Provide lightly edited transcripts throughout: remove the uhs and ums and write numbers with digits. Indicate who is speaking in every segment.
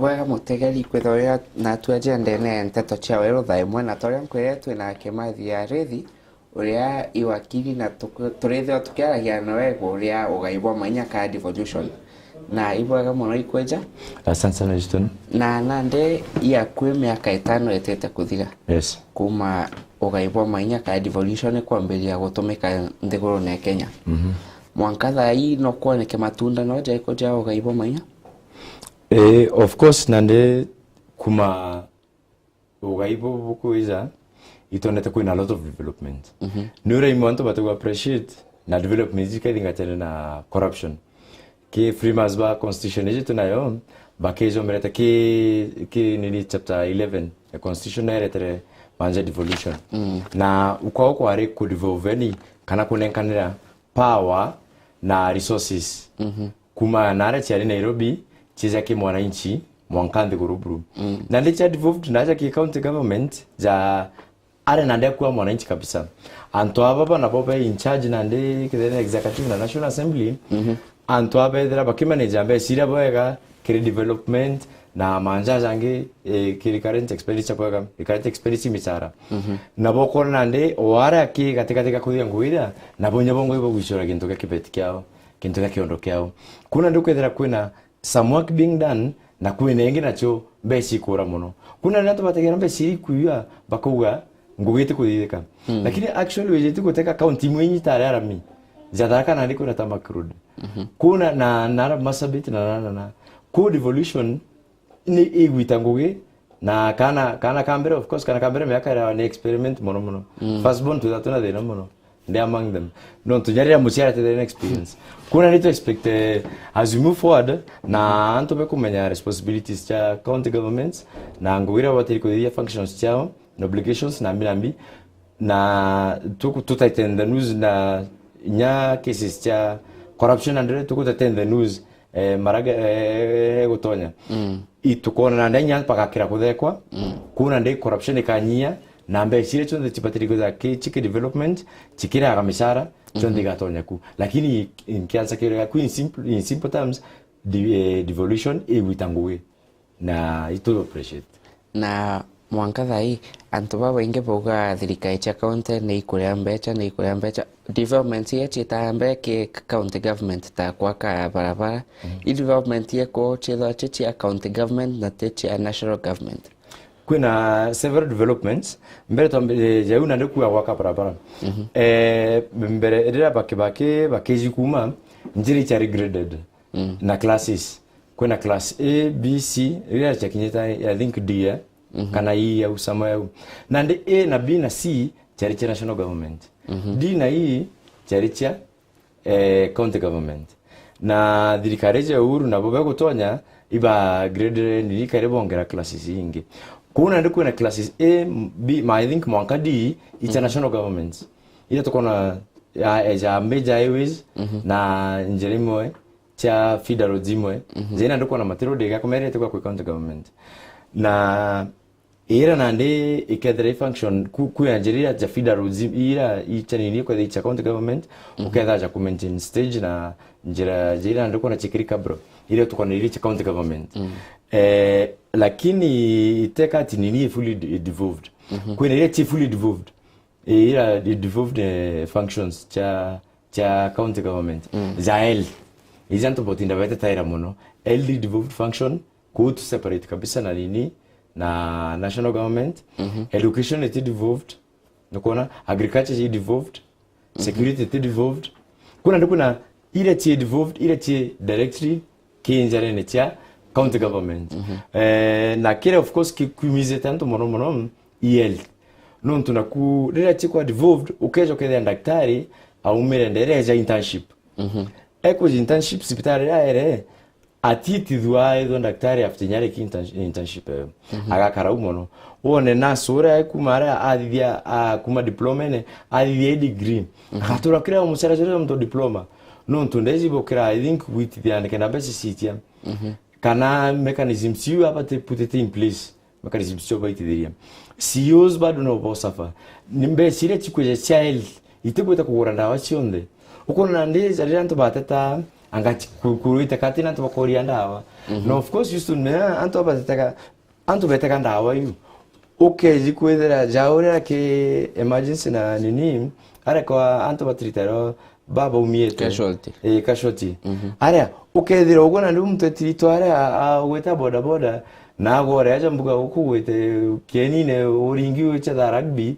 Speaker 1: wega mutegeri kwithoria na tu agenda ne nteto cia weru thae mwena toria nkwire twina Kimathi ya Rithi uria iwakili na turithe tukiaragia nawe uria ugaibwa manya ka devolution na ibwaga muno ikweja.
Speaker 2: Asante sana Justin.
Speaker 1: Na nande ya kwe miaka 5 etete kuthira.
Speaker 2: Yes.
Speaker 1: Kuma ugaibwa manya ka devolution kwambiria gutumika nthiguru na Kenya. Mwanka thai no kuoneke matunda no jaiko ja ugaibwa manya.
Speaker 2: Of course nande kuma ugaibo bukuiza itonete kuina a lot of development. Nura imonto batu appreciate na development zikadinga tena na corruption. Ke freemas ba constitution yetu nayo bakejo mereta ke nini chapter 11 ya constitution na eretere manja devolution. Na uko are ku devolve kana kunenkanira power na resources. Kuma nare chiari Nairobi chiza ki mwananchi mwankande guruburu. Na licha devolved na ki county government za are nande kwa mwananchi kabisa. Anto ababa na baba in charge nande kidene executive na National Assembly. Anto abedra bakimanage ambe sira boega kiri development na manja zange kiri current expenditure boega current expenditure michara. Na boko nande oara ki katika kudia nguira na bonya bongo ibo gwishora kintu ka kibeti kyao kintu ka kiondo kyao. Kuna ndukethera kwina some work being done na kwina ingi nacho mbeci kura muno. Kuna nato bategera mbeci kuya bakuga ngugite kuthithika. Lakini actually wejetu guteka county mwenyi tare arami zadaraka na ndiko na makrud. Kuna na masabiti na ku devolution ni igwita ngugi na kana kambere of course kana kambere miaka ya ni experiment mono first born to that na de mono they among them no tujaria musiara te the experience kuna need to expect as we move forward na anto be kumenya responsibilities cha county governments na ngugira watiri kudia functions chao na obligations na milambi na tutaitenda news na nya cases cha corruption and tutaitenda news maraga gutonya itukona na ndenya paka kira kuthekwa kuna ndai corruption ikanyia na mbe chire chonde chipatiriko za chiki development chikira agamishara chonde gatonya ku lakini inkianza kira ku in simple terms devolution witanguwe na ito appreciate
Speaker 1: na mwanka thai antu baba inge boga thirikari cha county ni ikuria mbecha development ye chita mbeke county government ta kwa ka barabara development ye ko chelo cha county government na cha national government.
Speaker 2: Kuna several developments mbere tombe jauna ndikuwa waka barabara mbere edera bakezi kuma njiri cha regraded na classes kuna class A B C ila cha kinyeta I think D kana hii ya usama ya na ndi A na B na C chari cha national government D na E chari cha county government na dirikareje uhuru na bobe gutonya iba grade ni karebongera classes ingi kuna ndiko na classes A B I think mwanka D international governments ile tukona ya major highways na njerimo cha federal zimwe zina ndiko na matero de gakomere kwa county government na era nande ikethera function ku yanjiria cha federal ira ichanini kwa cha county government uketha cha maintain stage na njira ndiko na chikirika bro ile tukona ile cha county government lakini iteka tinini fully devolved kuna ile fully devolved ila devolved functions cha county government zael izanto botinda beta taira mono el devolved function could separate kabisa na nini na national government education is devolved nokona agriculture is devolved security is devolved kuna ile chi devolved ile chi directly kinjare ne cha county government na kile of course kikumize tanto mono EL non tunaku ile chi kwa devolved ukejo kile daktari au merendere ja internship eko internship sipitali ere atiti duai do daktari aftinyare ki internship agakara umono one na sura kumara adivia kuma diploma ne adivia degree hatura kira umusara jere mto diploma non tundezi bokira I think with the and kana basi sitia kana mechanism siu abate put it in place mechanism siu baiti diria CEOs bado no bosafa nimbe sire chikweje child itibota kugoranda wachionde uko na ndezi aliranto batata angati kuruita katina to koria ndawa no of course used to me anto beteka ndawa yu okay zikwethera jaure ke emergency na nini ara kwa anto batritero baba umiete casualty ara ukethira ugo na ndu mtu etirito ara gweta boda boda na gore aja mbuga ukuwete kenine uringi ucha rugby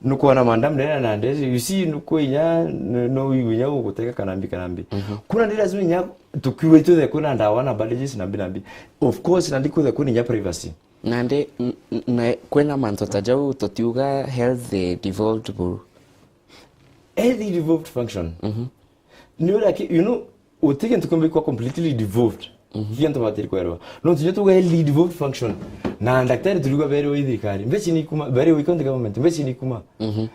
Speaker 2: nuko na ndera na ndezi you see nuko inya no inya uguteka kanambi kuna ndira zinya tukiwete the kuna ndawa na bandages na binambi of course na ndiko the kuna nya privacy
Speaker 1: nande na kwena manto tajau totiuga health devolved buru
Speaker 2: healthy devolved function like you know utike ntukombe kwa completely devolved kianto batiri kwero no tunyo tuga healthy devolved function na daktari tuliga bere wa idhikari mbechi ni kuma bere wa county government mbechi ni kuma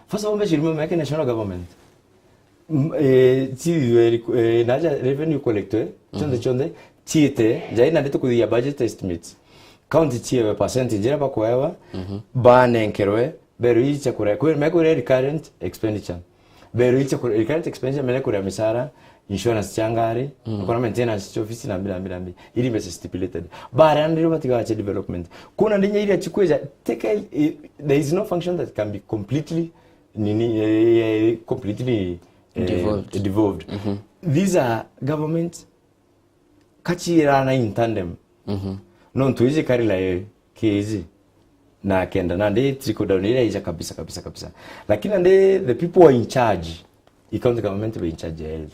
Speaker 2: first of all mbechi rumema yake national government naja revenue collector chonde chiete jai na ndeto kudia budget estimates county chiwe percentage era bakwewa banenkerwe bere icha kure mekure recurrent expenditure bere icha kure recurrent expenditure mekure misara insurance changari kuna maintenance office na bila ili base stipulated bara ndiro batiga cha development kuna ndinya ili achikweja take there is no function that can be completely devolved. These are government kachirana in tandem non tuizi karila kezi na kenda na ndi trickle down ile ija kabisa lakini ndi the people are in charge county government be in charge health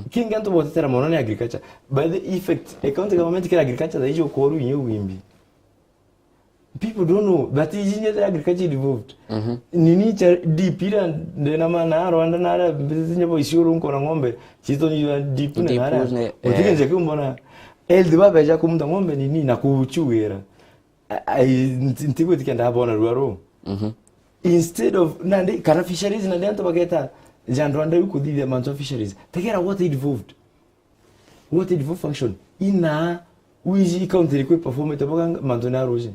Speaker 2: kinga nto botera monone agriculture by the effect county government kila agriculture da ijo koru inyo wimbi people don't know that is in the agriculture devolved nini cha deep ira ndena mana Rwanda nara bizinyo bo ishuru nko na ngombe chito ni deep na nara utinje kumbona health baba ja kumta ngombe nini na kuchuera ntiko tikenda bona ruaro instead of nandi kana fisheries na ndio bageta Rwanda yuko dhidi manzo fisheries tegera what devolved function ina wizi county ko perform itaboga manzo na roje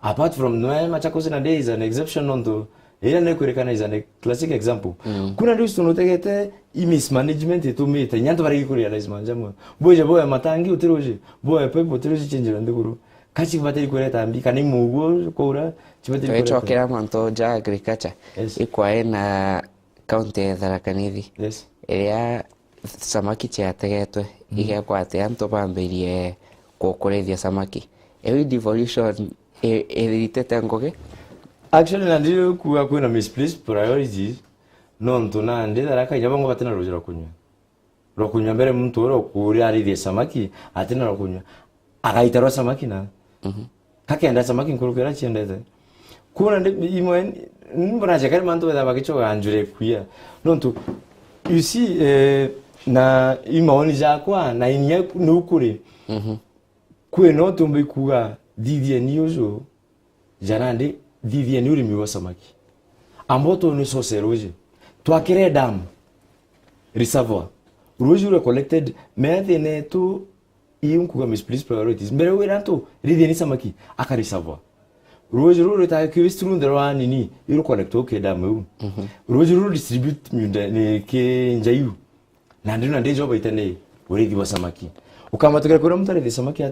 Speaker 2: apart from no Machakos na day is an exception onto ila ne kurekana is a classic example kuna ndio tunotegete mismanagement to meet nyanto bari ko realize manjamo boya matangi utiroje boya pepo utiroje change ndikuru kachi bateri ko reta ambi kana mugo kora chibateri ko
Speaker 1: reta chokera manto ja agriculture ikwae na county ya Tharaka Nithi iria samaki ciategetwe igekwa ati anto bambirie kukurithia samaki ewi devolution eritete ngoge
Speaker 2: actually na ndio kuwa kuna misplaced priorities non tuna ndi Tharaka nyabango batena rojera kunywa mbere mtu oro kuri arithia samaki atena rokunywa agaitarwa samaki na kakenda samaki nkurukira chiendete kuna ndi imwe mbona jakari manto da bakicho anjure kuya nonto you see na imaoni jakwa na inya nukuri kwe no tumbe kuga didie niyozo janande didie ni urimi wa samaki amboto ni sose roje twakire dam reservoir roje ure collected methe ne to kuga misplaced priorities mbere weranto didie ni samaki aka reservoir roje ruru ta kwistru ndero nini iru connecto ke damu roje ruru distribute munda ne ke njayu na ndio ndio job itane urithi wa samaki ukamatokera kura mtare de samaki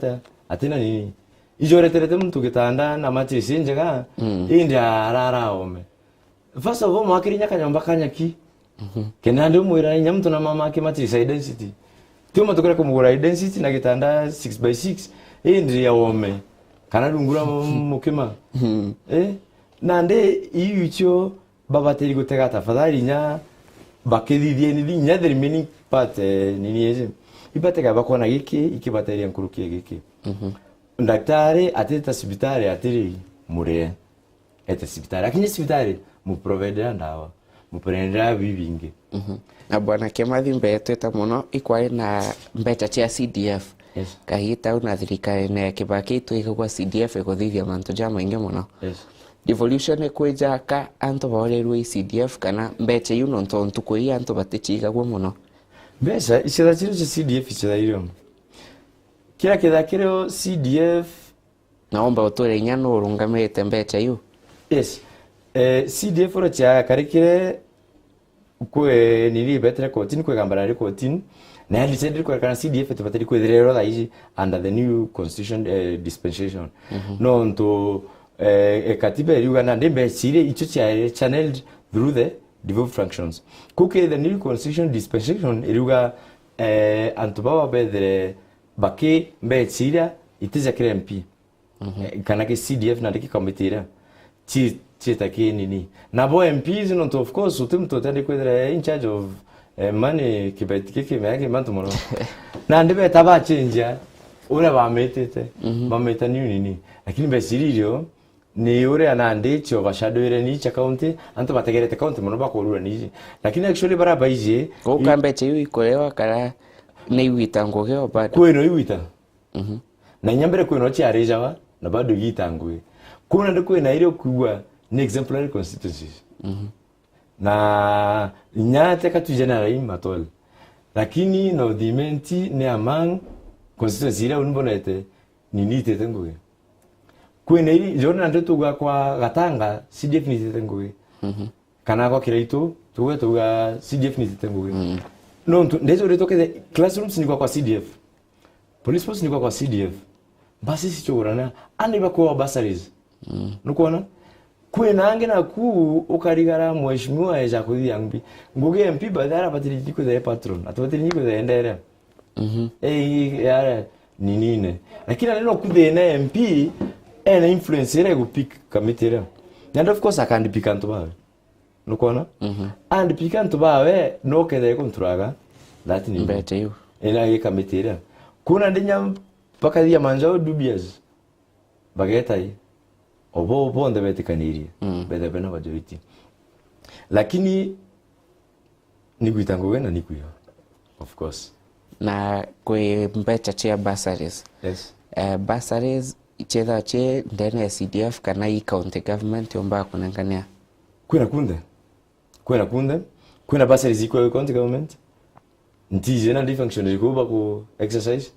Speaker 2: atena nini ijore terete mtu kitanda na mati sinjaga india rara ome first of all mwakirinya kanyamba kanyaki kenande mwira nyamtu na mama ke mati density tio matokera kumugura density na kitanda 6x6 india ome kana dungura mukima nande iucho babateri gutega tafadhali nya bakithithie ni nya the remaining part nini yeze ibatega bakona giki ikibateria nkurukie giki daktari ateta sibitari atiri mure ete sibitari akinye sibitari mu provider ndawa mu prendera bibinge
Speaker 1: na bwana Kimathi mbeteta muno ikwai na mbecha cia CDF kahita una thirikari na Kibaki tuigwa CDF iguthithia mantu jama inge muno devolution ekweja ka anto baorerwe CDF kana mbecha yuno ntontu kwi anto batichigagwo muno
Speaker 2: mbecha icira chiro cha CDF icira irio kila kithakiro CDF
Speaker 1: naomba utore nyano urungamite mbecha yu
Speaker 2: CDF ro cha karikire kwe nili betre kotini kwe gambara ri kotini na ya decided kwa kana CDF tubatari kwetherero thaici under the new constitution dispensation no nto katiba iriuga na ndembe cire icho cia channeled through the devolved functions kuke the new constitution dispensation iriuga antu baba bethere baki mbe cira itiza kire MP kana ke CDF na ndiki committee chita ke nini na bo MPs no of course utimto tande kwethere in charge of money kibetike yake mantu mono na ndibe taba change ule bametete bameta nini lakini besiririo ni ure anandicho bashadoire ni cha county anto bategerete county mono bakorura ni lakini actually baraba ije
Speaker 1: ukambe chiu ikolewa kara ni witango gyo bado
Speaker 2: kweno iwita na nyambere kweno chi arejawa na bado yitangwe kuna ndiko na ile kuwa ni exemplary constituencies na nyate katu general matol lakini no dimenti ne among constituency ile unbonete ni nitete ngoge kwene iri jona ndetuga kwa gatanga CDF nitete ngoge kana kwa kiraito tuga CDF nitete ngoge no ndezo retoke classrooms ni kwa CDF police post ni kwa CDF basi sichorana andi bako basaries nukuona kwena ange na ku ukarigara mheshimiwa eja kuthia mbi nguge MP badara batiri jiko the patron atbatiri jiko the endere yara ninine lakini neno kuthena MP ena influence ile go pick committee and of course akandi pick antu bawe nukuona and pick antu bawe no kede konturaga that ni
Speaker 1: mbete yu
Speaker 2: ena ye committee kuna ndinya pakadia manjao dubious bagetai obo bonde betikaniria bede bena majority lakini ni kuitango wena ni kuyo of course
Speaker 1: na kwe mbecha chia bursaries
Speaker 2: yes
Speaker 1: bursaries icheza che ndene ya CDF kana i county government yomba kunangania
Speaker 2: kuna bursaries iko county government ntije na di function ko ku exercise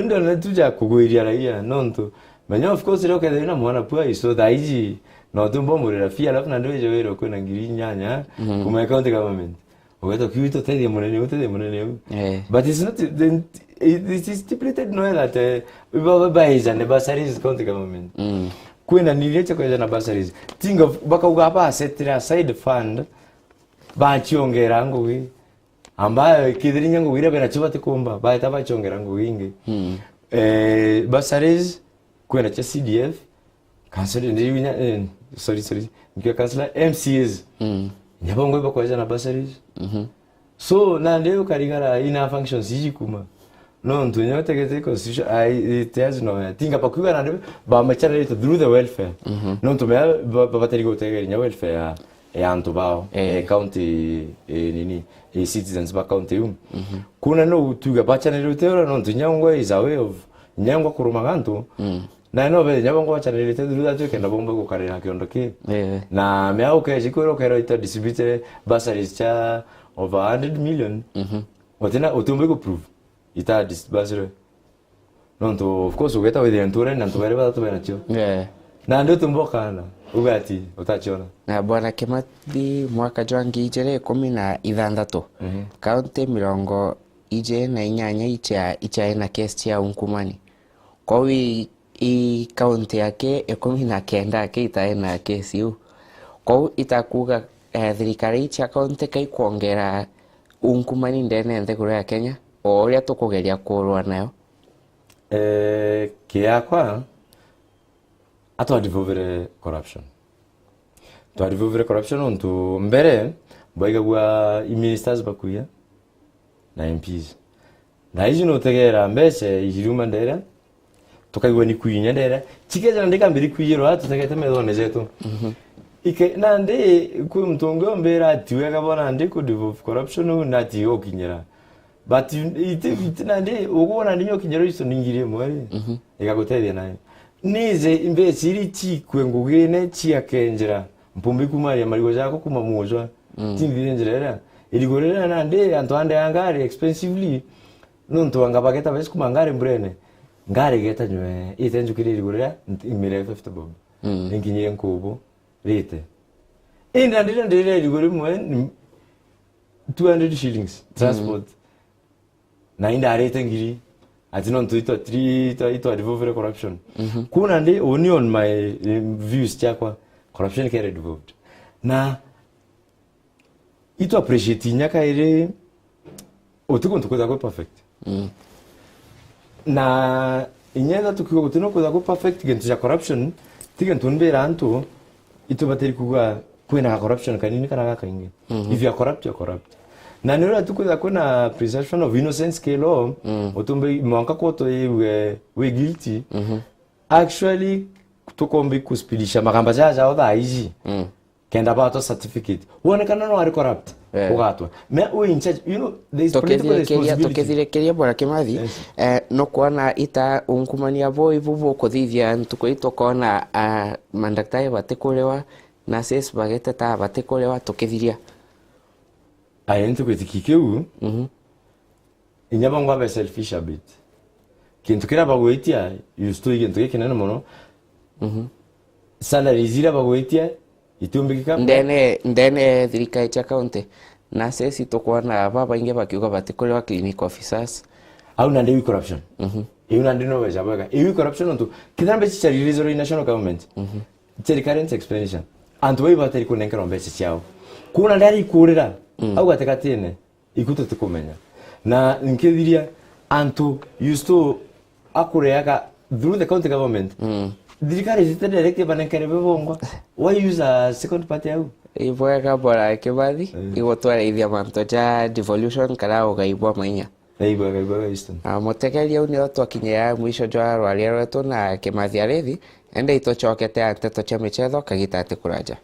Speaker 2: ndo na tuja kugoiria raia nonto manya of course roke na mwana pua iso daiji no tumbo murira fia alafu na ndio wero kuna ngiri nyanya kuma county government ogeto kiwito tedi munene but it's not it is stipulated no that baba ne bursaries county government kuna nilete kwa na bursaries think of baka ugapa set aside fund ba chiongera ngugi ambayo kidirinya ngugira bena chubate kumba ba taba chiongera ngugingi bursaries kwena cha CDF council ndiwinya sorry ngiye council MCs nyabongo iba kwa na bursaries so na ndio karigara ina functions yikuma no ntunyote kete constitution it has no tinga pakuga na ba machana it through the welfare no ntumea ba terigo tegerinya welfare antu bao county nini citizens ba county kuna no tuga bachana lutero no ntunyangwa is a way of nyangwa kurumagantu na no be nyabongo bachana through that kenda bomba ko karena kiondoke na meao ke jikoro kero ita distribute bursaries cha over 100 million watena utumbe ko prove ita disbursary no to of course ugeta with the enture na ntubere ba tu benacho na ndio tumbokana ugati utachiona
Speaker 1: na bwana Kimathi mwaka jwangi ijere 16 county mirongo ije na inyanya icha na case ya unkumani kwa wi i county yake 19 yake itaena case hiyo kwa itakuga thirikari cha county kai kuongera unkumani ndene ntheguru ya Kenya o uria tukugeria kurwa nayo
Speaker 2: kiakwa ato devolve corruption onto mbere boiga gwa ministers bakuya na MPs na hizi no tegera mbese ijiruma ndera tukaigwa ni kuinya ndera chikeja ndika mbiri kuyiro atu tegete medone zetu ike nande ku mtongo mbera tiwega bona ndiko devolve corruption na ti okinyera but it nande ugona ninyo kinyero iso ningire mwe ikagoteria nayo nize imbesi iri chikwe ngugene chiakenjera mpumbi kumaria marigo jako kuma mujwa timbi njerera iligorera nande antwande angare expensively nonto angabageta bes kuma ngare mbrene ngare geta nywe itenju kiri iligorera imire 50 bob nginyire nkubo rete ndire iligore mwe 200 shillings transport na inda arete ngiri ati non tuito ito devolve corruption kuna ndi only on my views chakwa corruption kere devolved na ito appreciate nyaka ire otuko tukoza ko perfect na inyenda tukiko tuno koza ko perfect gentu ya corruption tigen tunbera antu ito bateri kuga kwena corruption kanini kana kainge if you are corrupt you are corrupt na nero tukoza kuna presumption of innocence ke law otumbe mwanka koto we guilty actually tukombe kuspidisha makamba jaja oda hizi kenda bato certificate wonekana no ari corrupt ugatwa me we in charge you know there is political responsibility
Speaker 1: tokethirekeria bora Kimathi no kuona ita unkumania boibu kuthithia ntukwito kona mandaktari batikulewa na ses bagete ta batikulewa tokethiria
Speaker 2: ayentu kwetikikeu inyaba ngwa be selfish a bit kintu kira bagwetia yusto ikintu kinene muno salary zira bagwetia itumbikika
Speaker 1: ndene thirikari cha county na sesi tokwana baba inge bakiuga batikulewa clinic officers
Speaker 2: au na ndewi corruption iyo na ndino weja baga iyo corruption nto kidambe chichari reserve national government cheri current explanation antu we bateri kunenkera mbese chao kuna ndari kurira au gatekatene ikuto tukumenya na nkethiria antu used to akureaga through the county government thirikari zitedereke banenkere bebongwa why use a second party au
Speaker 1: ibwega bora Kimathi igotwara ithia manto ja devolution kara ugaibwa mainya
Speaker 2: ibwega iston
Speaker 1: mutegeria unio twakinyira mwisho jwa rwaria rwetu na Kimathi Arithi ende ito chokete anteto cha michetho kagita ati kuraja